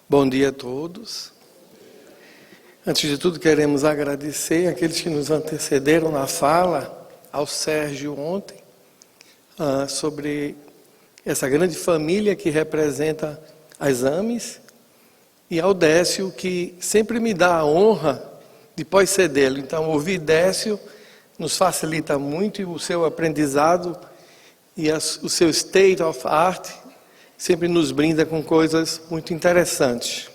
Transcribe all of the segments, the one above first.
Bom dia a todos. Antes de tudo, queremos agradecer aqueles que nos antecederam na fala, ao Sérgio ontem, sobre essa grande família que representa as AMES, e ao Décio, que sempre me dá a honra de pós-cedê-lo. Então, ouvir Décio nos facilita muito, e o seu aprendizado e o seu state of art sempre nos brinda com coisas muito interessantes.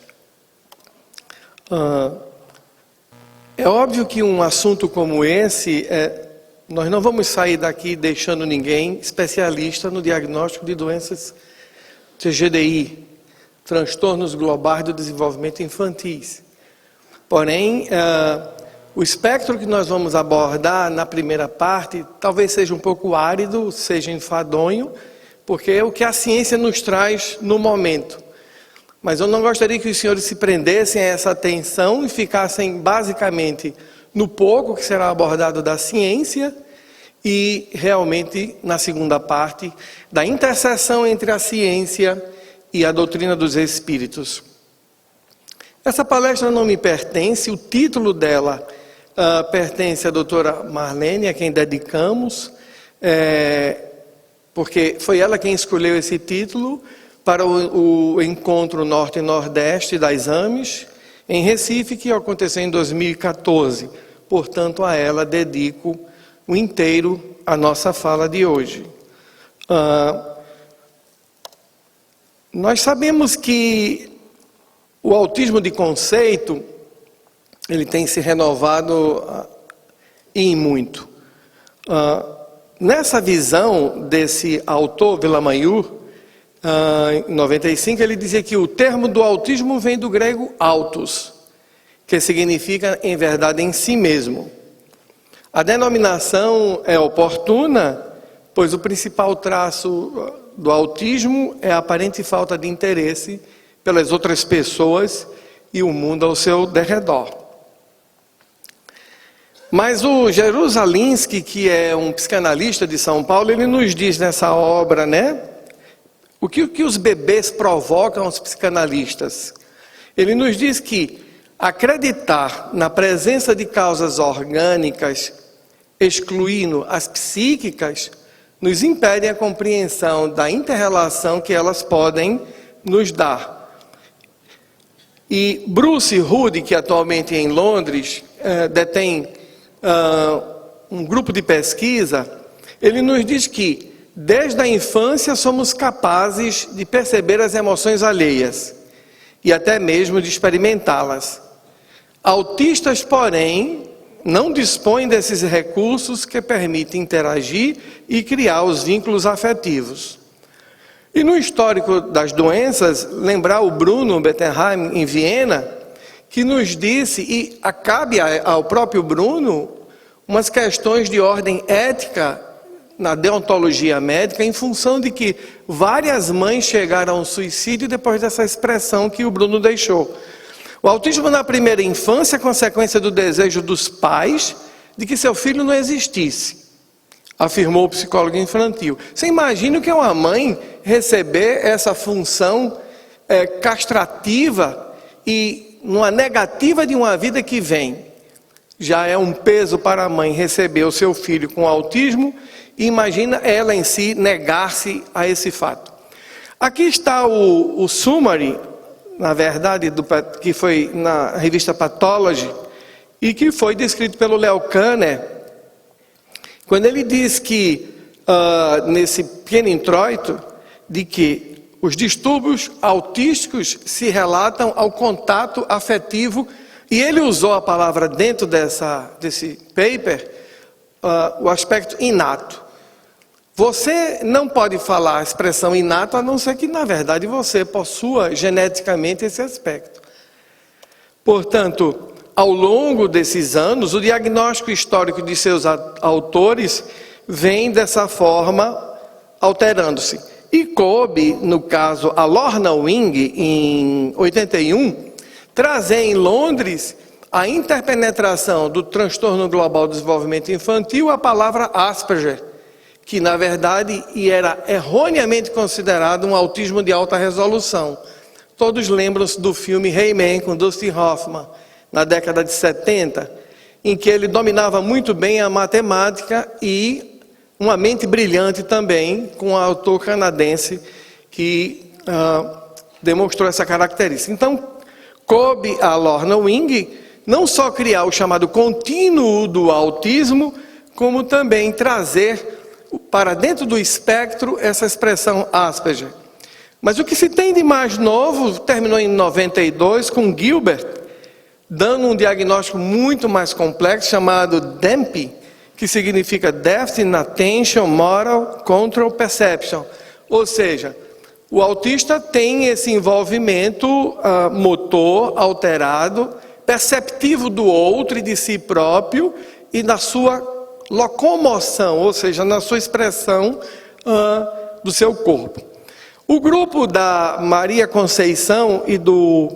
É óbvio que um assunto como esse, nós não vamos sair daqui deixando ninguém especialista no diagnóstico de doenças TGDI, transtornos globais do desenvolvimento infantis. Porém, o espectro que nós vamos abordar na primeira parte talvez seja um pouco árido, seja enfadonho, porque é o que a ciência nos traz no momento. Mas eu não gostaria que os senhores se prendessem a essa atenção e ficassem basicamente no pouco que será abordado da ciência e realmente na segunda parte da interseção entre a ciência e a doutrina dos espíritos. Essa palestra não me pertence, o título dela pertence à doutora Marlene, a quem dedicamos, porque foi ela quem escolheu esse título para o encontro Norte e Nordeste das AMES, em Recife, que aconteceu em 2014. Portanto, a ela dedico o inteiro a nossa fala de hoje. Nós sabemos que o autismo de conceito, ele tem se renovado e muito. Nessa visão desse autor, Villamayor, em 95, ele dizia que o termo do autismo vem do grego autos, que significa, em verdade, em si mesmo. A denominação é oportuna, pois o principal traço do autismo é a aparente falta de interesse pelas outras pessoas e o mundo ao seu derredor. Mas o Jerusalinski, que é um psicanalista de São Paulo, ele nos diz nessa obra, o que os bebês provocam aos psicanalistas. Ele nos diz que acreditar na presença de causas orgânicas, excluindo as psíquicas, nos impede a compreensão da inter-relação que elas podem nos dar. E Bruce Hood, que atualmente em Londres detém um grupo de pesquisa, ele nos diz que desde a infância somos capazes de perceber as emoções alheias e até mesmo de experimentá-las. Autistas, porém, não dispõem desses recursos que permitem interagir e criar os vínculos afetivos. E no histórico das doenças, lembrar o Bruno Bettelheim em Viena, que nos disse, e cabe ao próprio Bruno, umas questões de ordem ética na deontologia médica, em função de que várias mães chegaram ao suicídio depois dessa expressão que o Bruno deixou. O autismo na primeira infância é consequência do desejo dos pais de que seu filho não existisse, afirmou o psicólogo infantil. Você imagina o que é uma mãe receber essa função castrativa e numa negativa de uma vida que vem. Já é um peso para a mãe receber o seu filho com autismo, e imagina ela em si negar-se a esse fato. Aqui está o summary, na verdade, que foi na revista Pathology, e que foi descrito pelo Leo Kanner, quando ele diz que, nesse pequeno introito, de que os distúrbios autísticos se relatam ao contato afetivo, e ele usou a palavra dentro desse paper, o aspecto inato. Você não pode falar a expressão inato, a não ser que, na verdade, você possua geneticamente esse aspecto. Portanto, ao longo desses anos, o diagnóstico histórico de seus autores vem dessa forma alterando-se. E coube, no caso, a Lorna Wing, em 81, trazer em Londres a interpenetração do transtorno global do desenvolvimento infantil a palavra Asperger, que na verdade era erroneamente considerado um autismo de alta resolução. Todos lembram-se do filme He-Man com Dustin Hoffman, na década de 70, em que ele dominava muito bem a matemática e uma mente brilhante também, com um autor canadense que demonstrou essa característica. Então, coube a Lorna Wing não só criar o chamado contínuo do autismo, como também trazer para dentro do espectro essa expressão Asperger. Mas o que se tem de mais novo, terminou em 92 com Gilbert, dando um diagnóstico muito mais complexo, chamado DEMP, que significa Deficit in Attention, Motor, Control, Perception. Ou seja, o autista tem esse envolvimento motor alterado, perceptivo do outro e de si próprio, e na sua locomoção, ou seja, na sua expressão do seu corpo. O grupo da Maria Conceição e do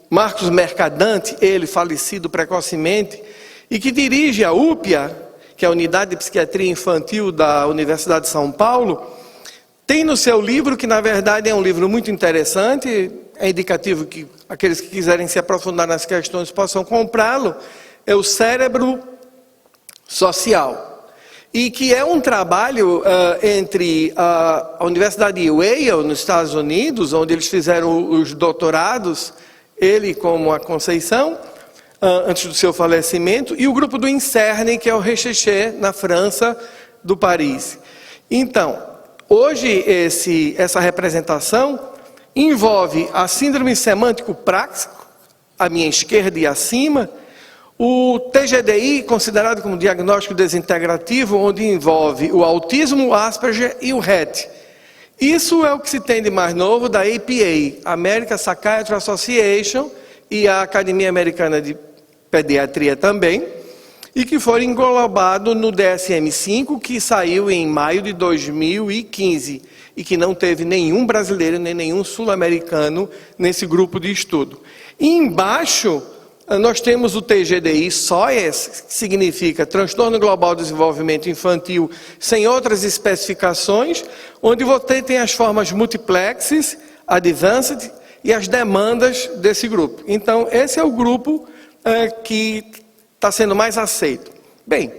Marcos Mercadante, ele falecido precocemente, e que dirige a UPIA, que é a Unidade de Psiquiatria Infantil da Universidade de São Paulo, tem no seu livro, que na verdade é um livro muito interessante, é indicativo que aqueles que quiserem se aprofundar nas questões possam comprá-lo, é o Cérebro Social. E que é um trabalho entre a Universidade de Yale, nos Estados Unidos, onde eles fizeram os doutorados, ele como a Conceição, antes do seu falecimento, e o grupo do INSERM, que é o Recherche, na França, do Paris. Então, hoje essa representação envolve a síndrome semântico-práxico, à minha esquerda e acima, o TGDI, considerado como diagnóstico desintegrativo, onde envolve o autismo, o Asperger e o Rett. Isso é o que se tem de mais novo da APA, American Psychiatry Association, e a Academia Americana de Pediatria também, e que foi englobado no DSM-5, que saiu em maio de 2015, e que não teve nenhum brasileiro nem nenhum sul-americano nesse grupo de estudo. E embaixo nós temos o TGDI, SOIES, que significa Transtorno Global do Desenvolvimento Infantil, sem outras especificações, onde você tem as formas multiplexes, advanced e as demandas desse grupo. Então, esse é o grupo que está sendo mais aceito. Bem,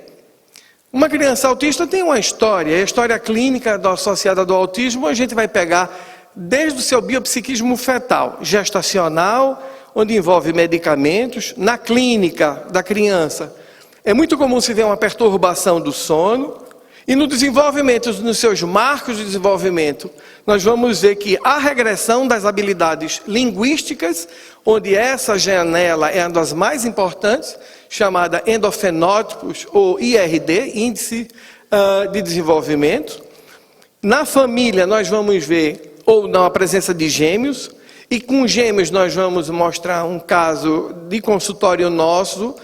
uma criança autista tem uma história, a história clínica associada do autismo, a gente vai pegar desde o seu biopsiquismo fetal, gestacional, onde envolve medicamentos, na clínica da criança. É muito comum se ver uma perturbação do sono, e no desenvolvimento, nos seus marcos de desenvolvimento, nós vamos ver que há regressão das habilidades linguísticas, onde essa janela é uma das mais importantes, chamada endofenótipos, ou IRD, Índice de Desenvolvimento. Na família, nós vamos ver, ou na presença de gêmeos, e com gêmeos nós vamos mostrar um caso de consultório nosso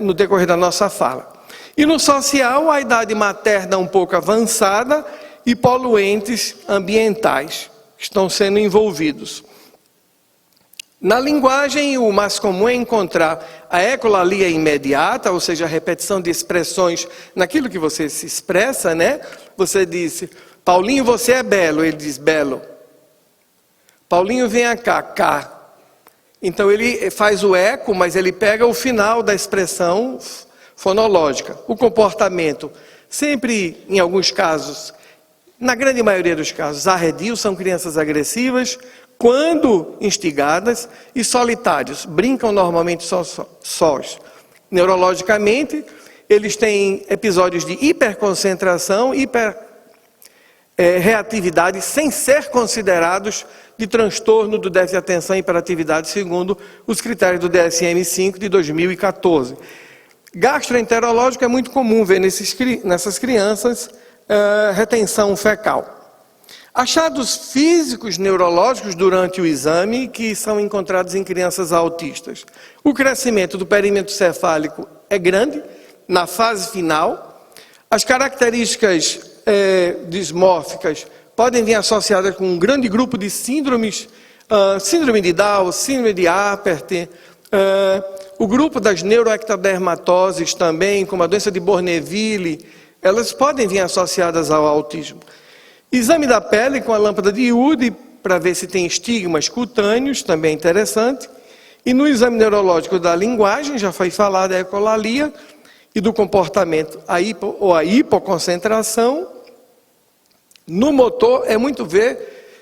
no decorrer da nossa fala. E no social, a idade materna um pouco avançada e poluentes ambientais estão sendo envolvidos. Na linguagem, o mais comum é encontrar a ecolalia imediata, ou seja, a repetição de expressões naquilo que você se expressa, né? Você disse, Paulinho, você é belo. Ele diz, belo. Paulinho, vem cá, cá. Então ele faz o eco, mas ele pega o final da expressão fonológica. O comportamento, sempre em alguns casos, na grande maioria dos casos, arredios, são crianças agressivas, quando instigadas, e solitários, brincam normalmente sós. Neurologicamente, eles têm episódios de hiperconcentração, reatividade, sem ser considerados de transtorno do déficit de atenção e hiperatividade, segundo os critérios do DSM-5 de 2014. Gastroenterológico é muito comum ver nessas crianças retenção fecal. Achados físicos neurológicos durante o exame que são encontrados em crianças autistas. O crescimento do perímetro cefálico é grande, na fase final. As características dismórficas podem vir associadas com um grande grupo de síndromes, síndrome de Down, síndrome de Apert, O grupo das neuroectodermatoses também, como a doença de Bourneville, elas podem vir associadas ao autismo. Exame da pele com a lâmpada de Wood, para ver se tem estigmas cutâneos, também é interessante. E no exame neurológico da linguagem, já foi falado a ecolalia, e do comportamento, a hipoconcentração. No motor, é muito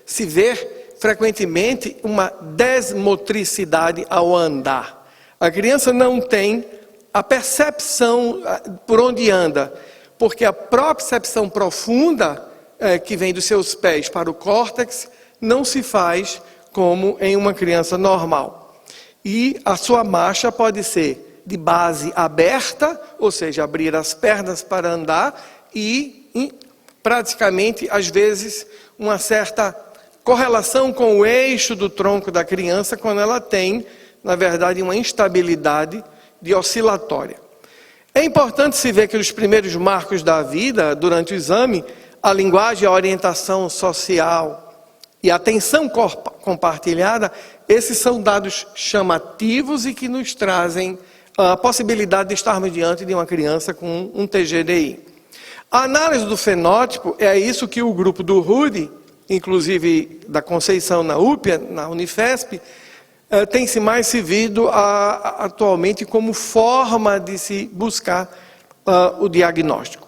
se ver frequentemente uma desmotricidade ao andar. A criança não tem a percepção por onde anda, porque a propriocepção profunda, que vem dos seus pés para o córtex, não se faz como em uma criança normal. E a sua marcha pode ser de base aberta, ou seja, abrir as pernas para andar, e praticamente, às vezes, uma certa correlação com o eixo do tronco da criança, quando ela tem, na verdade, uma instabilidade de oscilatória. É importante se ver que os primeiros marcos da vida, durante o exame, a linguagem, a orientação social e a atenção compartilhada, esses são dados chamativos e que nos trazem a possibilidade de estarmos diante de uma criança com um TGDI. A análise do fenótipo é isso que o grupo do Rudy, inclusive da Conceição na UPIA, na Unifesp, tem se mais servido atualmente como forma de se buscar o diagnóstico.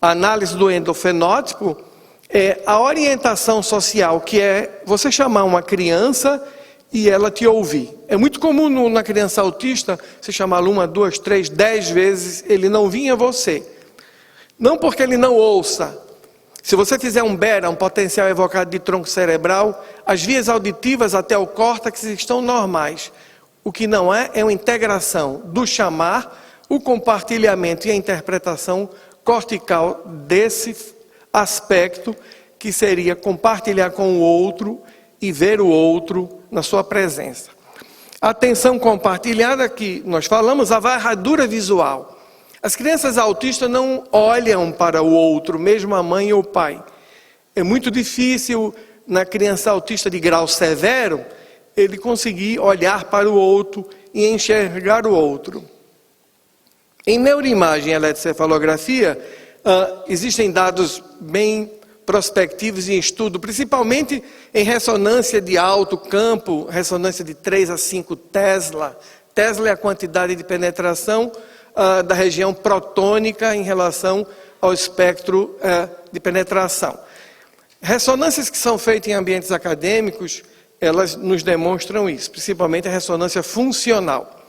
A análise do endofenótipo é a orientação social, que é você chamar uma criança e ela te ouvir. É muito comum na criança autista, você chamá-lo 1, 2, 3, 10 vezes, ele não vinha você. Não porque ele não ouça. Se você fizer um BERA, um potencial evocado de tronco cerebral, as vias auditivas até o córtex estão normais. O que não é uma integração do chamar, o compartilhamento e a interpretação cortical desse aspecto, que seria compartilhar com o outro e ver o outro na sua presença. A atenção compartilhada, que nós falamos, a varradura visual. As crianças autistas não olham para o outro, mesmo a mãe ou o pai. É muito difícil, na criança autista de grau severo, ele conseguir olhar para o outro e enxergar o outro. Em neuroimagem e eletrocefalografia, existem dados bem prospectivos em estudo, principalmente em ressonância de alto campo, ressonância de 3 a 5 Tesla. Tesla é a quantidade de penetração da região protônica em relação ao espectro de penetração. Ressonâncias que são feitas em ambientes acadêmicos, elas nos demonstram isso, principalmente a ressonância funcional.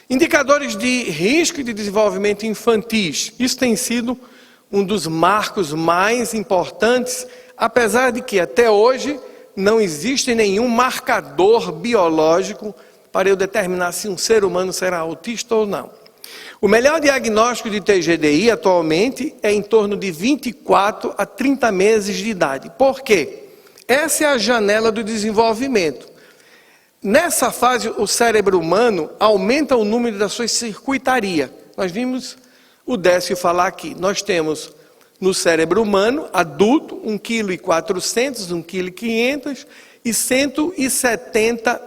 Indicadores de risco e de desenvolvimento infantis. Isso tem sido um dos marcos mais importantes, apesar de que até hoje não existe nenhum marcador biológico para eu determinar se um ser humano será autista ou não. O melhor diagnóstico de TGDI atualmente é em torno de 24 a 30 meses de idade. Por quê? Essa é a janela do desenvolvimento. Nessa fase, o cérebro humano aumenta o número da sua circuitaria. Nós vimos o Décio falar aqui. Nós temos no cérebro humano, adulto, 1,4 kg, 1,5 kg e 170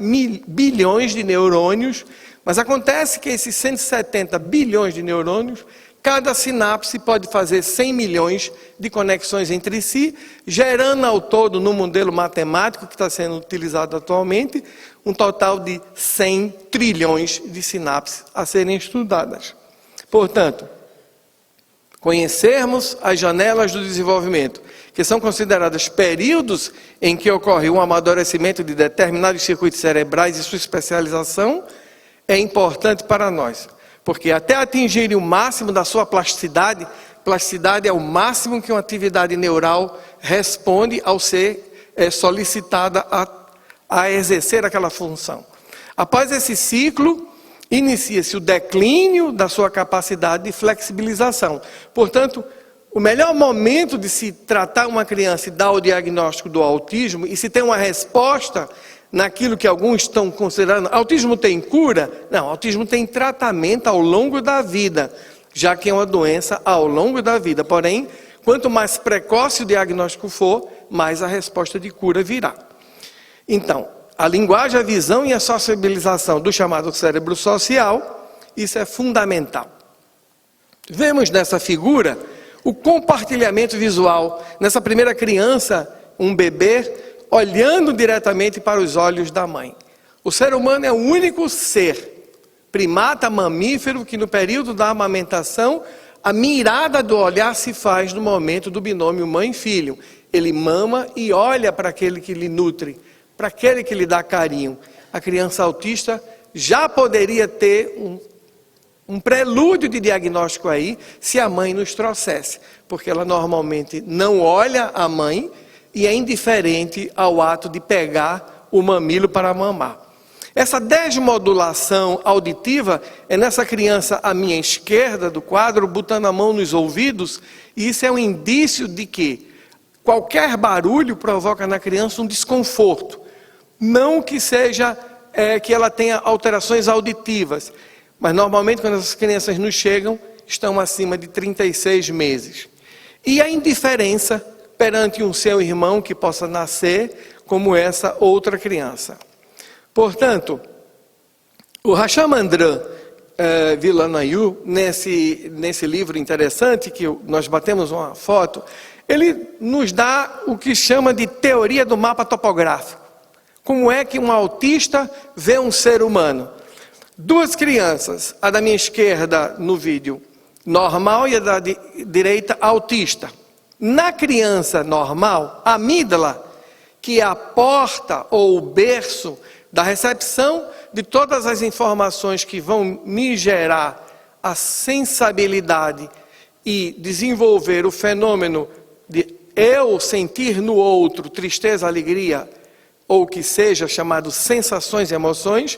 bilhões de neurônios. Mas acontece que esses 170 bilhões de neurônios, cada sinapse pode fazer 100 milhões de conexões entre si, gerando ao todo, no modelo matemático que está sendo utilizado atualmente, um total de 100 trilhões de sinapses a serem estudadas. Portanto, conhecermos as janelas do desenvolvimento, que são consideradas períodos em que ocorre um amadurecimento de determinados circuitos cerebrais e sua especialização, é importante para nós, porque até atingirem o máximo da sua plasticidade, plasticidade é o máximo que uma atividade neural responde ao ser solicitada a exercer aquela função. Após esse ciclo, inicia-se o declínio da sua capacidade de flexibilização. Portanto, o melhor momento de se tratar uma criança e dar o diagnóstico do autismo, e se tem uma resposta naquilo que alguns estão considerando, autismo tem cura? Não, autismo tem tratamento ao longo da vida, já que é uma doença ao longo da vida. Porém, quanto mais precoce o diagnóstico for, mais a resposta de cura virá. Então, a linguagem, a visão e a sociabilização do chamado cérebro social, isso é fundamental. Vemos nessa figura o compartilhamento visual. Nessa primeira criança, um bebê, olhando diretamente para os olhos da mãe. O ser humano é o único ser, primata mamífero, que no período da amamentação, a mirada do olhar se faz no momento do binômio mãe-filho. Ele mama e olha para aquele que lhe nutre, para aquele que lhe dá carinho. A criança autista já poderia ter um prelúdio de diagnóstico aí, se a mãe nos trouxesse, porque ela normalmente não olha a mãe e é indiferente ao ato de pegar o mamilo para mamar. Essa desmodulação auditiva é nessa criança à minha esquerda do quadro, botando a mão nos ouvidos, e isso é um indício de que qualquer barulho provoca na criança um desconforto. Não que seja que ela tenha alterações auditivas, mas normalmente quando essas crianças nos chegam, estão acima de 36 meses. E a indiferença perante um seu irmão que possa nascer como essa outra criança. Portanto, o Rachamandrân Vilanayu, nesse livro interessante, que nós batemos uma foto, ele nos dá o que chama de teoria do mapa topográfico. Como é que um autista vê um ser humano? Duas crianças, a da minha esquerda no vídeo, normal, e a da direita, autista. Na criança normal, a amígdala, que é a porta ou o berço da recepção de todas as informações que vão me gerar a sensibilidade e desenvolver o fenômeno de eu sentir no outro tristeza, alegria, ou que seja chamado sensações e emoções,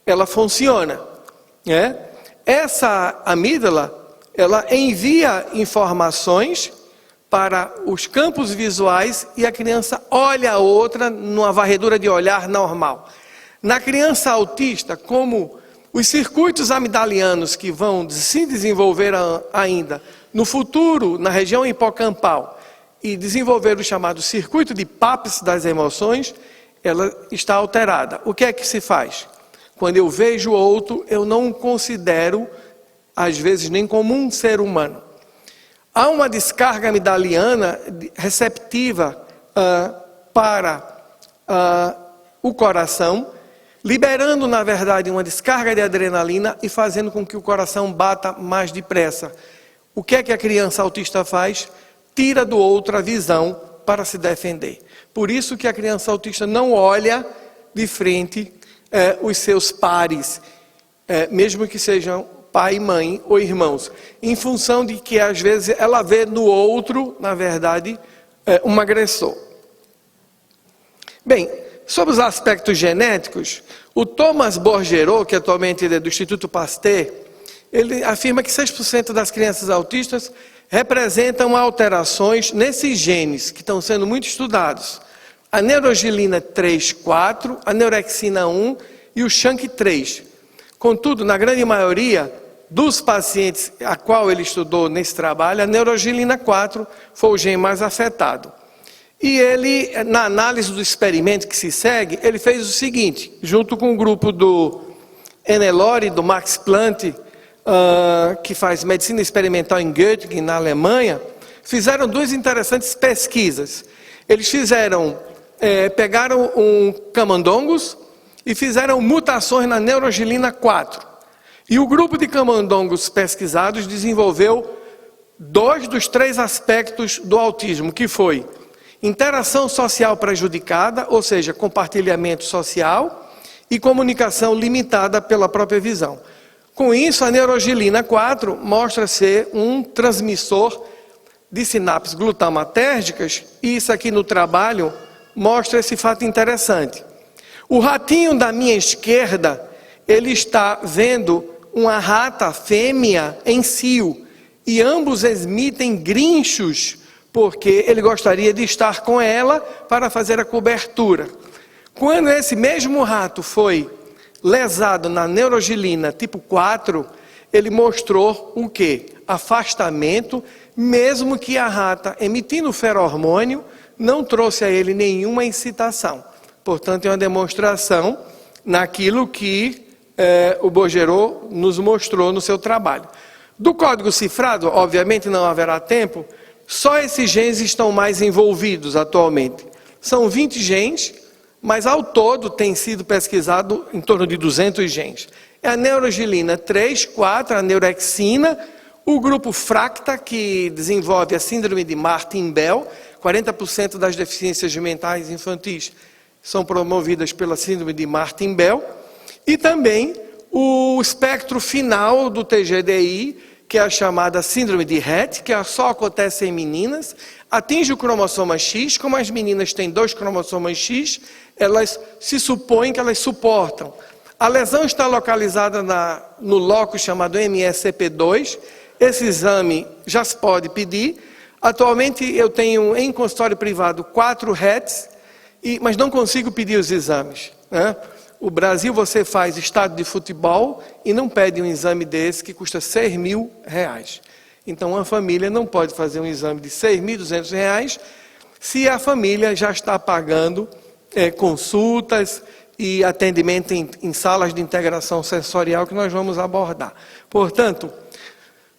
ela funciona. Essa amígdala, ela envia informações para os campos visuais e a criança olha a outra numa varredura de olhar normal. Na criança autista, como os circuitos amigdalianos que vão se desenvolver ainda no futuro, na região hipocampal, e desenvolver o chamado circuito de PAPS das emoções, ela está alterada. O que é que se faz? Quando eu vejo o outro, eu não o considero, às vezes, nem como um ser humano. Há uma descarga amigdaliana receptiva para o coração, liberando, na verdade, uma descarga de adrenalina e fazendo com que o coração bata mais depressa. O que é que a criança autista faz? Tira do outro a visão para se defender. Por isso que a criança autista não olha de frente os seus pares, mesmo que sejam pai, mãe ou irmãos, em função de que às vezes ela vê no outro, na verdade, um agressor. Bem, sobre os aspectos genéticos, o Thomas Borgerot, que atualmente é do Instituto Pasteur, ele afirma que 6% das crianças autistas representam alterações nesses genes que estão sendo muito estudados. A neurogilina 3, 4, a neurexina 1 e o SHANK3. Contudo, na grande maioria dos pacientes a qual ele estudou nesse trabalho, a neurogilina 4 foi o gene mais afetado. E ele, na análise do experimento que se segue, ele fez o seguinte, junto com o grupo do Hennelore, do Max Planck, que faz medicina experimental em Göttingen, na Alemanha, fizeram duas interessantes pesquisas. Eles pegaram camundongos e fizeram mutações na neurogilina 4. E o grupo de camundongos pesquisados desenvolveu 2 dos 3 aspectos do autismo, que foi interação social prejudicada, ou seja, compartilhamento social, e comunicação limitada pela própria visão. Com isso, a neurogilina 4 mostra ser um transmissor de sinapses glutamatérgicas, e isso aqui no trabalho mostra esse fato interessante. O ratinho da minha esquerda, ele está vendo uma rata fêmea em cio, e ambos emitem grinchos, porque ele gostaria de estar com ela para fazer a cobertura. Quando esse mesmo rato foi lesado na neurogilina tipo 4, ele mostrou o quê? Afastamento, mesmo que a rata, emitindo ferormônio, não trouxe a ele nenhuma incitação. Portanto, é uma demonstração naquilo que o Bogerot nos mostrou no seu trabalho. Do código cifrado, obviamente não haverá tempo, só esses genes estão mais envolvidos atualmente. São 20 genes, mas ao todo tem sido pesquisado em torno de 200 genes. É a neurogilina 3, 4, a neurexina, o grupo Fracta, que desenvolve a síndrome de Martin-Bell, 40% das deficiências mentais infantis são promovidas pela síndrome de Martin-Bell, e também o espectro final do TGDI, que é a chamada síndrome de Rett, que só acontece em meninas, atinge o cromossoma X, como as meninas têm 2 cromossomas X, elas se supõem que elas suportam. A lesão está localizada no locus chamado MSCP2, esse exame já se pode pedir. Atualmente eu tenho em consultório privado 4 Retts, mas não consigo pedir os exames, né? O Brasil, você faz estádio de futebol e não pede um exame desse que custa R$6.000. Então, uma família não pode fazer um exame de R$6.200 se a família já está pagando consultas e atendimento em salas de integração sensorial que nós vamos abordar. Portanto,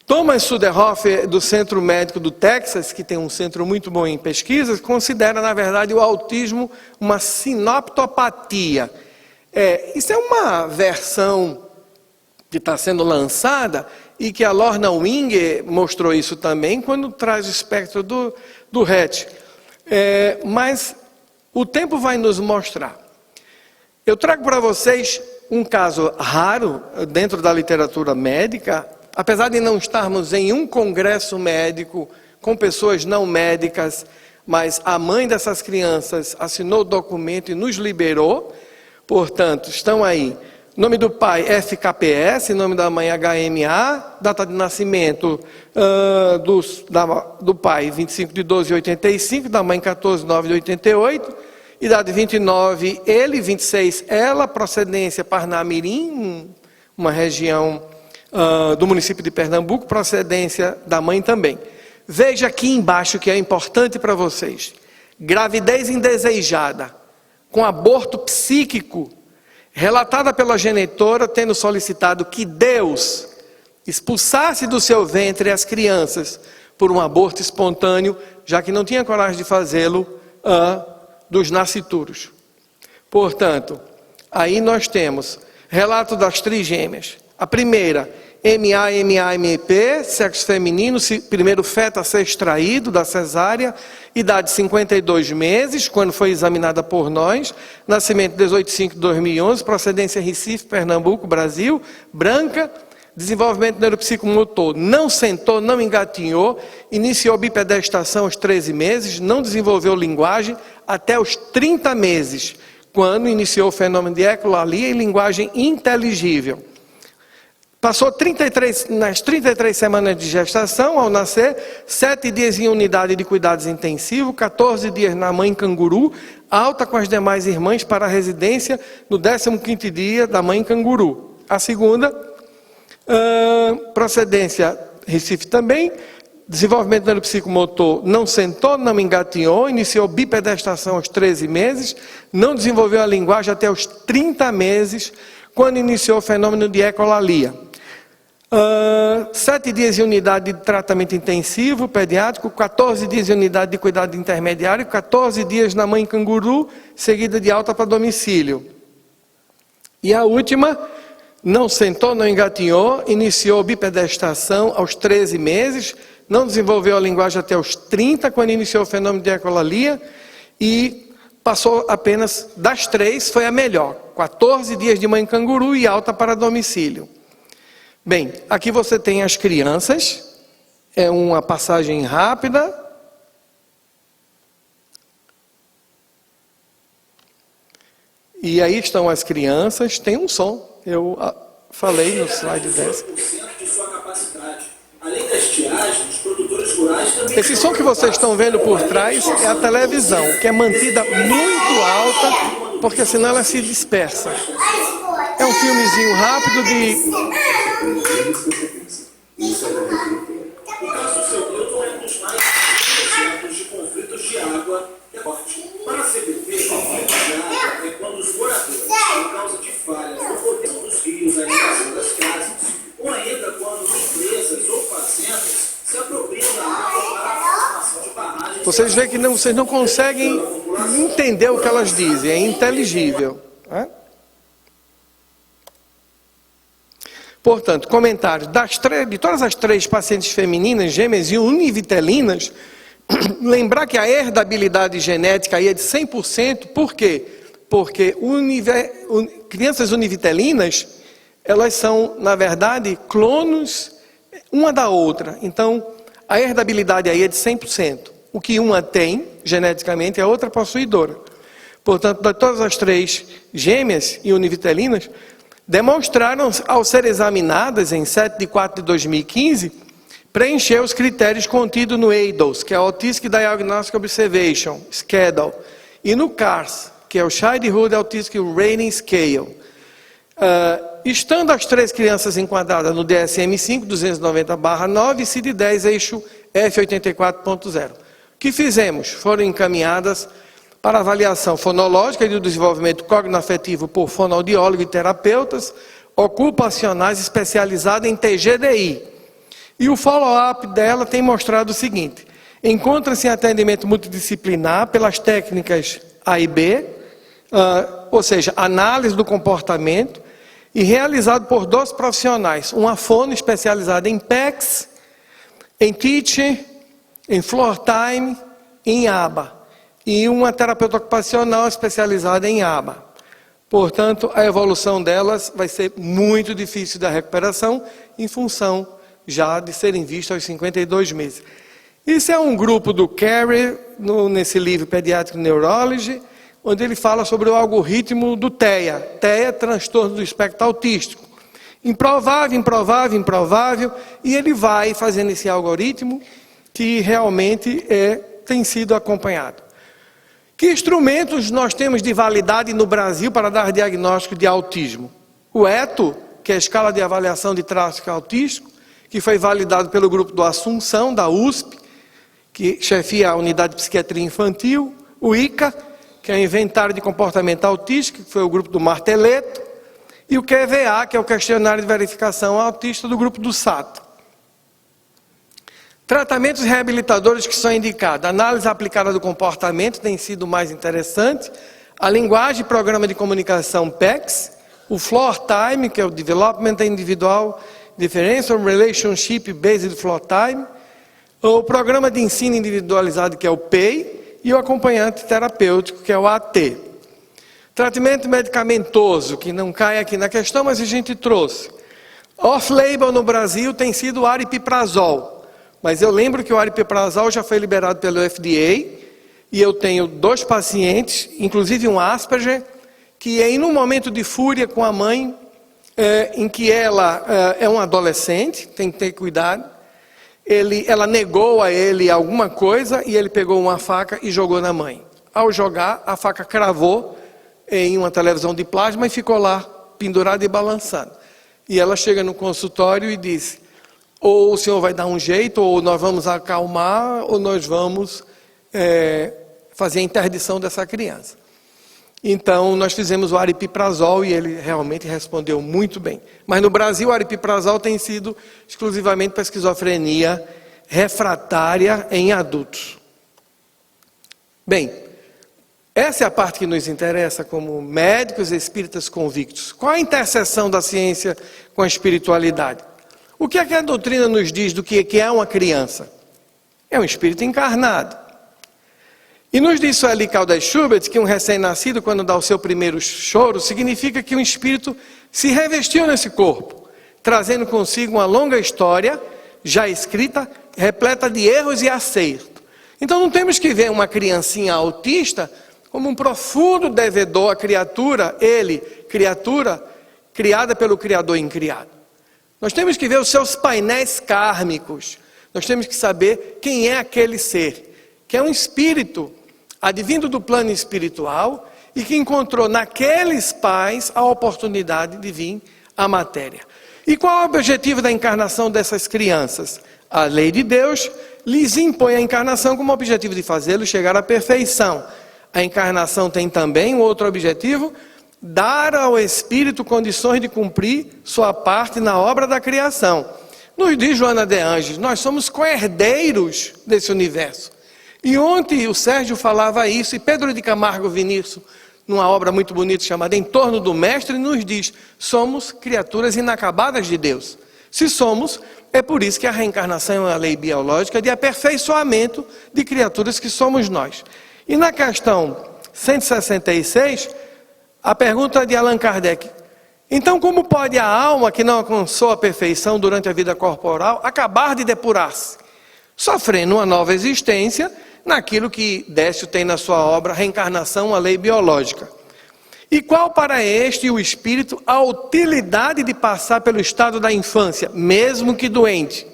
Thomas Suderhoff, do Centro Médico do Texas, que tem um centro muito bom em pesquisas, considera, na verdade, o autismo uma sinoptopatia. Isso é uma versão que está sendo lançada e que a Lorna Wing mostrou isso também quando traz o espectro do Rett. Mas o tempo vai nos mostrar. Eu trago para vocês um caso raro dentro da literatura médica, apesar de não estarmos em um congresso médico com pessoas não médicas, mas a mãe dessas crianças assinou o documento e nos liberou. Portanto, estão aí, nome do pai FKPS, nome da mãe HMA, data de nascimento do pai 25/12/85, da mãe 14/9/88, idade 29 ele, 26 ela, procedência Parnamirim, uma região do município de Pernambuco, procedência da mãe também. Veja aqui embaixo que é importante para vocês. Gravidez indesejada, com aborto psíquico, relatada pela genitora, tendo solicitado que Deus expulsasse do seu ventre as crianças por um aborto espontâneo, já que não tinha coragem de fazê-lo dos nascituros. Portanto, aí nós temos relato das trigêmeas. A primeira, MAMP, sexo feminino, primeiro feto a ser extraído da cesárea, idade 52 meses, quando foi examinada por nós, nascimento 18/5/2011, procedência Recife, Pernambuco, Brasil, branca, desenvolvimento neuropsicomotor, não sentou, não engatinhou, iniciou bipedestação aos 13 meses, não desenvolveu linguagem até os 30 meses, quando iniciou o fenômeno de ecolalia e linguagem inteligível. Passou nas 33 semanas de gestação, ao nascer, 7 dias em unidade de cuidados intensivos, 14 dias na mãe canguru, alta com as demais irmãs para a residência no 15º dia da mãe canguru. A segunda, procedência Recife também, desenvolvimento neuropsicomotor, não sentou, não engatinhou, iniciou bipedestação aos 13 meses, não desenvolveu a linguagem até os 30 meses, quando iniciou o fenômeno de ecolalia. 7 dias em unidade de tratamento intensivo pediátrico, 14 dias em unidade de cuidado intermediário, 14 dias na mãe canguru, seguida de alta para domicílio. E a última, não sentou, não engatinhou, iniciou bipedestação aos 13 meses, não desenvolveu a linguagem até os 30, quando iniciou o fenômeno de ecolalia, e passou apenas, das 3, foi a melhor, 14 dias de mãe canguru e alta para domicílio. Bem, aqui você tem as crianças, é uma passagem rápida. E aí estão as crianças, tem um som, eu falei no slide 10. Esse som que vocês estão vendo por trás é a televisão, que é mantida muito alta, porque senão ela se dispersa. É um filmezinho rápido de... O caso seu Newton é um dos mais exemplos de conflitos de água. Para a CBP, conflitos de água Vocês veem que vocês não conseguem entender o que elas dizem, é inteligível. Né? Portanto, comentário. De todas as 3 pacientes femininas, gêmeas e univitelinas, lembrar que a herdabilidade genética aí é de 100%, por quê? Porque crianças univitelinas, elas são, na verdade, clonos uma da outra. Então, a herdabilidade aí é de 100%. O que uma tem, geneticamente, a outra possuidora. Portanto, de todas as 3 gêmeas e univitelinas, demonstraram, ao ser examinadas em 7/4/2015, preencher os critérios contidos no ADOS, que é o Autistic Diagnostic Observation Schedule, e no CARS, que é o Childhood Autistic Rating Scale. Estando as 3 crianças enquadradas no DSM-5, 290/9, e CID-10, eixo F84.0. O que fizemos? Foram encaminhadas para avaliação fonológica e do desenvolvimento cognoafetivo por fonoaudiólogo e terapeutas ocupacionais especializados em TGDI. E o follow-up dela tem mostrado o seguinte: encontra-se em atendimento multidisciplinar pelas técnicas A e B, ou seja, análise do comportamento, e realizado por 2 profissionais, uma fono especializada em PECS, em teaching, em floor time e em ABA, e uma terapeuta ocupacional especializada em ABA. Portanto, a evolução delas vai ser muito difícil da recuperação, em função já de serem vistas aos 52 meses. Isso é um grupo do Carey, nesse livro Pediatric Neurology, onde ele fala sobre o algoritmo do TEA. TEA, transtorno do espectro autístico. Improvável, improvável, improvável, e ele vai fazendo esse algoritmo que realmente tem sido acompanhado. Que instrumentos nós temos de validade no Brasil para dar diagnóstico de autismo? O ETO, que é a Escala de Avaliação de Traço Autístico, que foi validado pelo grupo do Assunção, da USP, que chefia a Unidade de Psiquiatria Infantil. O ICA, que é o Inventário de Comportamento Autístico, que foi o grupo do Marteleto. E o QVA, que é o Questionário de Verificação Autista, do grupo do SAT. Tratamentos reabilitadores que são indicados. A análise aplicada do comportamento tem sido mais interessante. A linguagem e programa de comunicação PECS. O Floor Time, que é o Development Individual Differential Relationship Based Floor Time. O programa de ensino individualizado, que é o PEI. E o acompanhante terapêutico, que é o AT. Tratamento medicamentoso, que não cai aqui na questão, mas a gente trouxe. Off-label no Brasil tem sido o aripiprazol. Mas eu lembro que o aripiprazol já foi liberado pelo FDA, e eu tenho 2 pacientes, inclusive um Asperger, que em um momento de fúria com a mãe, em que ela é um adolescente, tem que ter cuidado, ela negou a ele alguma coisa, e ele pegou uma faca e jogou na mãe. Ao jogar, a faca cravou em uma televisão de plasma e ficou lá, pendurada e balançando. E ela chega no consultório e diz: ou o senhor vai dar um jeito, ou nós vamos acalmar, ou nós vamos fazer a interdição dessa criança. Então, nós fizemos o aripiprazol e ele realmente respondeu muito bem. Mas no Brasil, o aripiprazol tem sido exclusivamente para esquizofrenia refratária em adultos. Bem, essa é a parte que nos interessa como médicos espíritas convictos. Qual a interseção da ciência com a espiritualidade? O que é que a doutrina nos diz do que é uma criança? É um espírito encarnado. E nos diz Sueli Caldas Schubert que um recém-nascido, quando dá o seu primeiro choro, significa que um espírito se revestiu nesse corpo, trazendo consigo uma longa história, já escrita, repleta de erros e acertos. Então não temos que ver uma criancinha autista como um profundo devedor à criatura, criatura, criada pelo Criador incriado. Nós temos que ver os seus painéis kármicos. Nós temos que saber quem é aquele ser, que é um espírito advindo do plano espiritual e que encontrou naqueles pais a oportunidade de vir à matéria. E qual é o objetivo da encarnação dessas crianças? A lei de Deus lhes impõe a encarnação como objetivo de fazê-los chegar à perfeição. A encarnação tem também um outro objetivo: dar ao Espírito condições de cumprir sua parte na obra da criação. Nos diz Joana de Anjos, nós somos co-herdeiros desse universo. E ontem o Sérgio falava isso, e Pedro de Camargo Vinícius, numa obra muito bonita chamada Em Torno do Mestre, nos diz: somos criaturas inacabadas de Deus. Se somos, é por isso que a reencarnação é uma lei biológica de aperfeiçoamento de criaturas que somos nós. E na questão 166, a pergunta de Allan Kardec: então como pode a alma que não alcançou a perfeição durante a vida corporal acabar de depurar-se, sofrendo uma nova existência naquilo que Décio tem na sua obra Reencarnação, a Lei Biológica? E qual para este o espírito a utilidade de passar pelo estado da infância, mesmo que doente?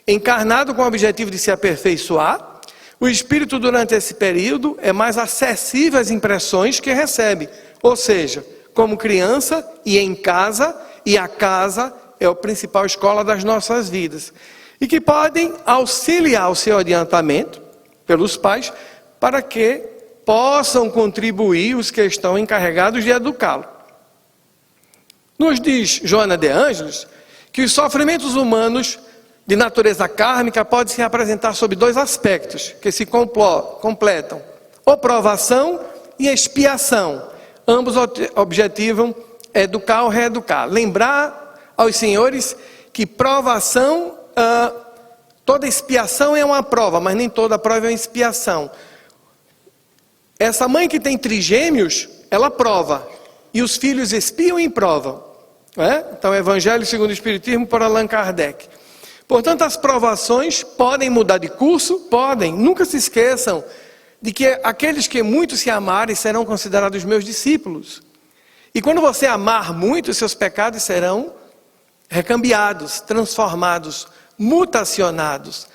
Encarnado com o objetivo de se aperfeiçoar, o espírito durante esse período é mais acessível às impressões que recebe, ou seja, como criança e em casa, e a casa é a principal escola das nossas vidas, e que podem auxiliar o seu adiantamento pelos pais, para que possam contribuir os que estão encarregados de educá-lo. Nos diz Joana de Ângeles que os sofrimentos humanos de natureza kármica podem se apresentar sob dois aspectos que se completam: provação e expiação. Ambos objetivam educar ou reeducar. Lembrar aos senhores que provação, toda expiação é uma prova, mas nem toda prova é uma expiação. Essa mãe que tem trigêmeos, ela prova, e os filhos expiam e provam. Então, Evangelho segundo o Espiritismo, por Allan Kardec. Portanto, as provações podem mudar de curso? Podem. Nunca se esqueçam de que aqueles que muito se amarem serão considerados meus discípulos. E quando você amar muito, seus pecados serão recambiados, transformados, mutacionados.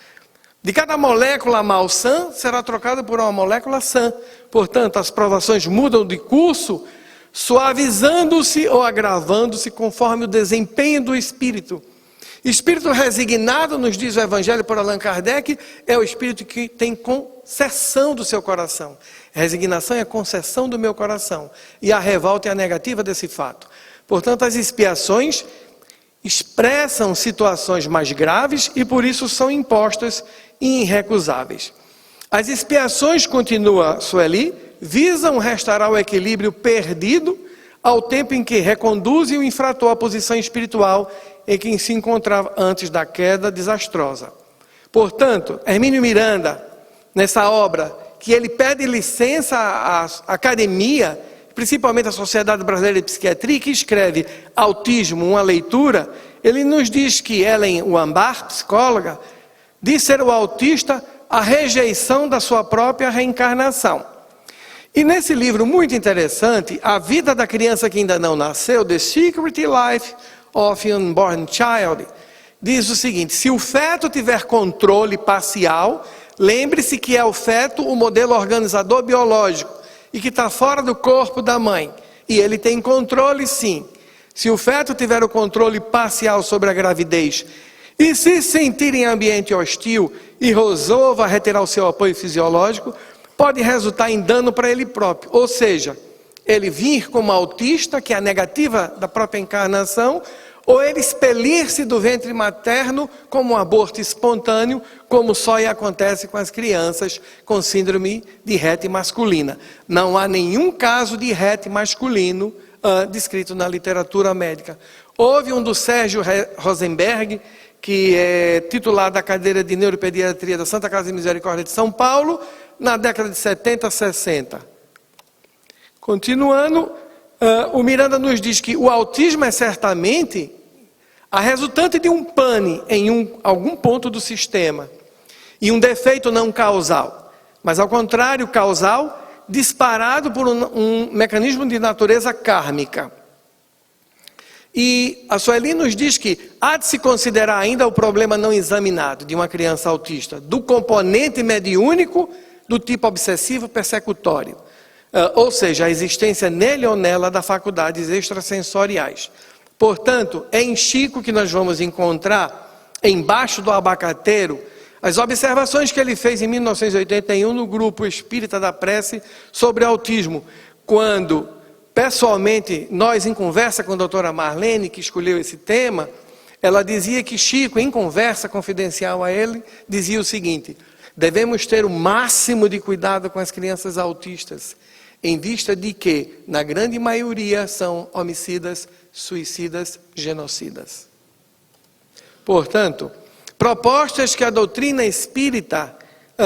De cada molécula malsã será trocada por uma molécula sã. Portanto, as provações mudam de curso, suavizando-se ou agravando-se conforme o desempenho do espírito. Espírito resignado, nos diz o Evangelho por Allan Kardec, é o espírito que tem concessão do seu coração. Resignação é a concessão do meu coração. E a revolta é a negativa desse fato. Portanto, as expiações expressam situações mais graves e por isso são impostas e irrecusáveis. As expiações, continua Sueli, visam restaurar o equilíbrio perdido ao tempo em que reconduzem o infrator à posição espiritual em que se encontrava antes da queda desastrosa. Portanto, Hermínio Miranda, nessa obra, que ele pede licença à academia, principalmente à Sociedade Brasileira de Psiquiatria, que escreve Autismo, uma leitura, ele nos diz que Ellen Wambach, psicóloga, diz ser o autista a rejeição da sua própria reencarnação. E nesse livro muito interessante, A Vida da Criança que Ainda Não Nasceu, The Secret Life of an Unborn Child, diz o seguinte: se o feto tiver controle parcial, lembre-se que é o feto o modelo organizador biológico e que está fora do corpo da mãe. E ele tem controle sim. Se o feto tiver o controle parcial sobre a gravidez e se sentir em ambiente hostil e resolva retirar o seu apoio fisiológico, pode resultar em dano para ele próprio. Ou seja, ele vir como autista, que é a negativa da própria encarnação, ou ele expelir-se do ventre materno como um aborto espontâneo, como só acontece com as crianças com síndrome de Rett masculina. Não há nenhum caso de Rett masculino descrito na literatura médica. Houve um do Sérgio Rosenberg, que é titular da cadeira de neuropediatria da Santa Casa de Misericórdia de São Paulo, na década de 70, 60. Continuando, o Miranda nos diz que o autismo é certamente a resultante de um pane em algum ponto do sistema e um defeito não causal, mas ao contrário causal, disparado por um mecanismo de natureza kármica. E a Sueli nos diz que há de se considerar ainda o problema não examinado de uma criança autista, do componente mediúnico do tipo obsessivo persecutório, ou seja, a existência nele ou nela da faculdades extrasensoriais. Portanto, é em Chico que nós vamos encontrar, embaixo do abacateiro, as observações que ele fez em 1981 no grupo Espírita da Prece sobre autismo, quando, pessoalmente, nós em conversa com a doutora Marlene, que escolheu esse tema, ela dizia que Chico, em conversa confidencial a ele, dizia o seguinte: Devemos ter o máximo de cuidado com as crianças autistas, em vista de que, na grande maioria, são homicidas, suicidas, genocidas. Portanto, propostas que a doutrina espírita,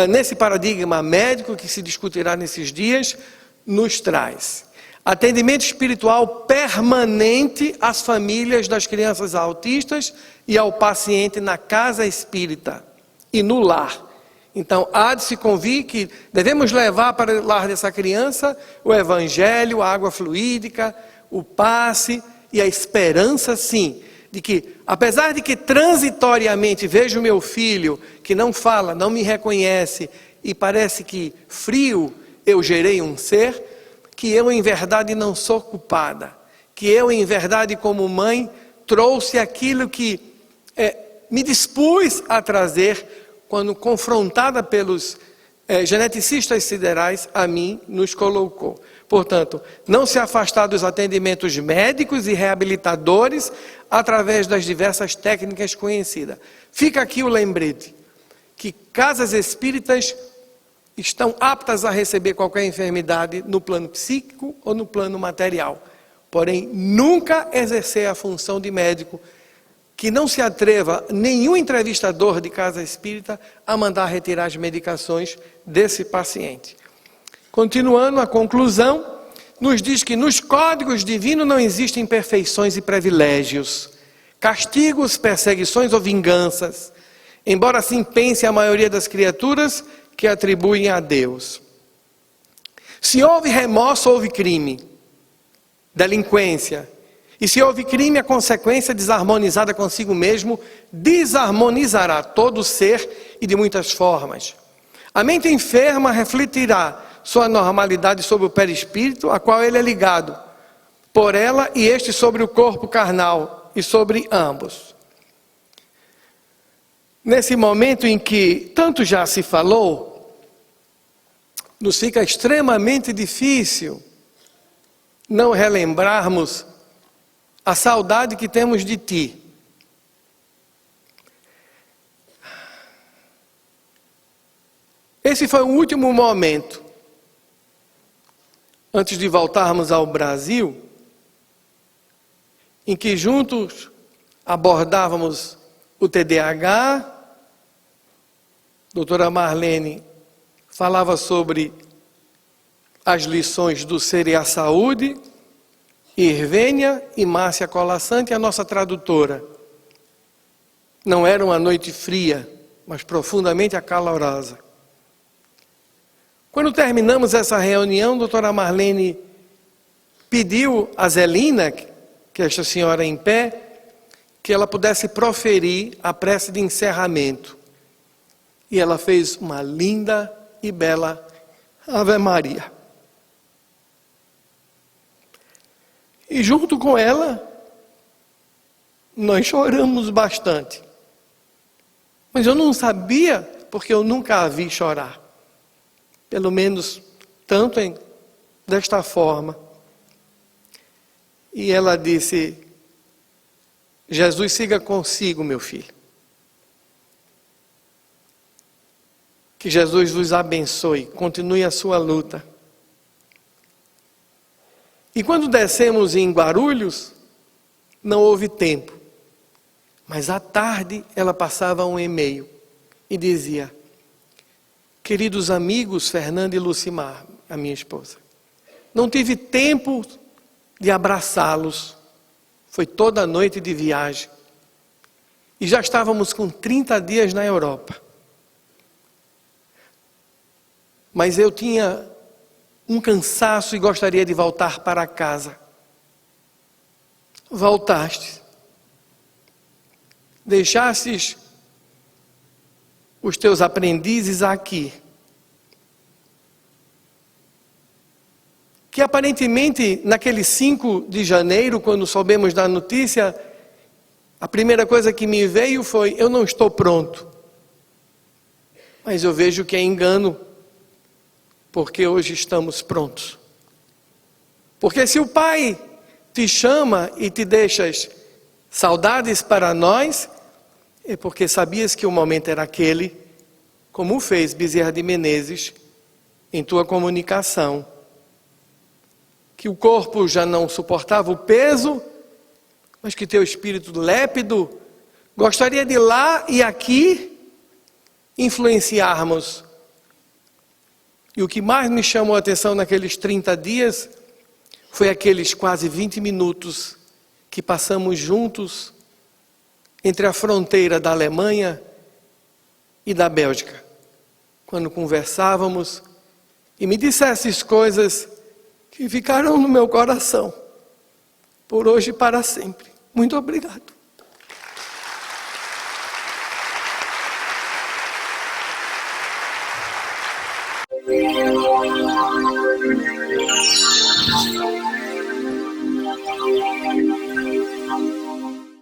nesse paradigma médico que se discutirá nesses dias, nos traz. Atendimento espiritual permanente às famílias das crianças autistas e ao paciente na casa espírita e no lar. Então, há de se convir que devemos levar para o lar dessa criança o evangelho, a água fluídica, o passe e a esperança, sim, de que, apesar de que transitoriamente vejo meu filho que não fala, não me reconhece e parece que frio eu gerei um ser, que eu em verdade não sou culpada, que eu em verdade como mãe trouxe aquilo que me dispus a trazer quando confrontada pelos geneticistas siderais, a mim nos colocou. Portanto, não se afastar dos atendimentos médicos e reabilitadores através das diversas técnicas conhecidas. Fica aqui o lembrete, que casas espíritas estão aptas a receber qualquer enfermidade no plano psíquico ou no plano material. Porém, nunca exercer a função de médico, que não se atreva nenhum entrevistador de casa espírita a mandar retirar as medicações desse paciente. Continuando, a conclusão nos diz que nos códigos divinos não existem perfeições e privilégios, castigos, perseguições ou vinganças, embora assim pense a maioria das criaturas que atribuem a Deus. Se houve remorso, houve crime, delinquência. E se houve crime, a consequência desarmonizada consigo mesmo desarmonizará todo o ser e de muitas formas. A mente enferma refletirá sua normalidade sobre o perispírito, a qual ele é ligado, por ela e este sobre o corpo carnal e sobre ambos. Nesse momento em que tanto já se falou, nos fica extremamente difícil não relembrarmos a saudade que temos de ti. Esse foi o último momento, antes de voltarmos ao Brasil, em que juntos abordávamos o TDAH, doutora Marlene falava sobre as lições do Ser e a Saúde, Irvênia e Márcia Colassante, a nossa tradutora. Não era uma noite fria, mas profundamente acalorosa. Quando terminamos essa reunião, a doutora Marlene pediu a Zelina, que é esta senhora em pé, que ela pudesse proferir a prece de encerramento. E ela fez uma linda e bela Ave Maria. E junto com ela, nós choramos bastante. Mas eu não sabia, porque eu nunca a vi chorar. Pelo menos tanto desta forma. E ela disse: Jesus siga consigo, meu filho. Que Jesus vos abençoe, continue a sua luta. E quando descemos em Guarulhos, não houve tempo. Mas à tarde ela passava um e-mail e dizia: queridos amigos Fernanda e Lucimar, a minha esposa, não tive tempo de abraçá-los. Foi toda a noite de viagem. E já estávamos com 30 dias na Europa. Mas eu tinha um cansaço e gostaria de voltar para casa. Voltaste. Deixastes os teus aprendizes aqui. Que aparentemente, naquele 5 de janeiro, quando soubemos da notícia, a primeira coisa que me veio foi: eu não estou pronto. Mas eu vejo que é engano, porque hoje estamos prontos. Porque se o Pai te chama e te deixas saudades para nós, é porque sabias que o momento era aquele, como fez Bezerra de Menezes em tua comunicação, que o corpo já não suportava o peso, mas que teu espírito lépido gostaria de lá e aqui influenciarmos. E o que mais me chamou a atenção naqueles 30 dias foi aqueles quase 20 minutos que passamos juntos entre a fronteira da Alemanha e da Bélgica, quando conversávamos e me dissesses coisas que ficaram no meu coração, por hoje e para sempre. Muito obrigado.